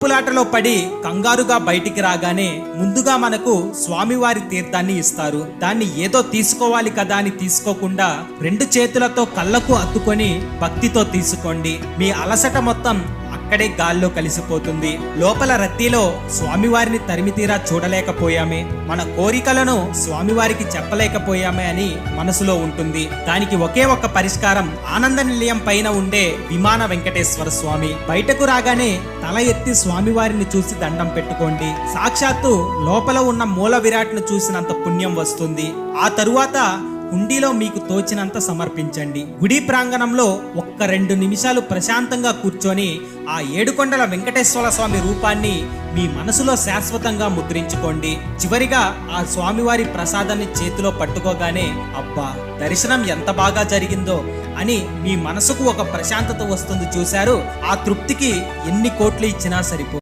పులాటలో పడి కంగారుగా బయటికి రాగానే ముందుగా మనకు స్వామివారి తీర్థాన్ని ఇస్తారు. దాన్ని ఏదో తీసుకోవాలి కదా అని తీసుకోకుండా రెండు చేతులతో కళ్ళకు అత్తుకొని భక్తితో తీసుకోండి. మీ అలసట మొత్తం అక్కడే గాల్లో కలిసిపోతుంది. లోపల రద్దీలో స్వామివారిని తరిమితీరా చూడలేకపోయామే, మన కోరికలను స్వామివారికి చెప్పలేకపోయామే అని మనసులో ఉంటుంది. దానికి ఒకే ఒక్క పరిష్కారం ఆనంద నిలయం పైన ఉండే విమాన వెంకటేశ్వర స్వామి. బయటకు రాగానే తల ఎత్తి స్వామివారిని చూసి దండం పెట్టుకోండి. సాక్షాత్తు లోపల ఉన్న మూల విరాట్ను చూసినంత పుణ్యం వస్తుంది. ఆ తరువాత హుండీలో మీకు తోచినంత సమర్పించండి. గుడి ప్రాంగణంలో ఒక్క 2 నిమిషాలు ప్రశాంతంగా కూర్చొని ఆ ఏడుకొండల వెంకటేశ్వర స్వామి రూపాన్ని మీ మనసులో శాశ్వతంగా ముద్రించుకోండి. చివరిగా ఆ స్వామివారి ప్రసాదాన్ని చేతిలో పట్టుకోగానే అబ్బా, దర్శనం ఎంత బాగా జరిగిందో అని మీ మనసుకు ఒక ప్రశాంతత వస్తుంది. చూశారు, ఆ తృప్తికి ఎన్ని కోట్లు ఇచ్చినా సరిపో.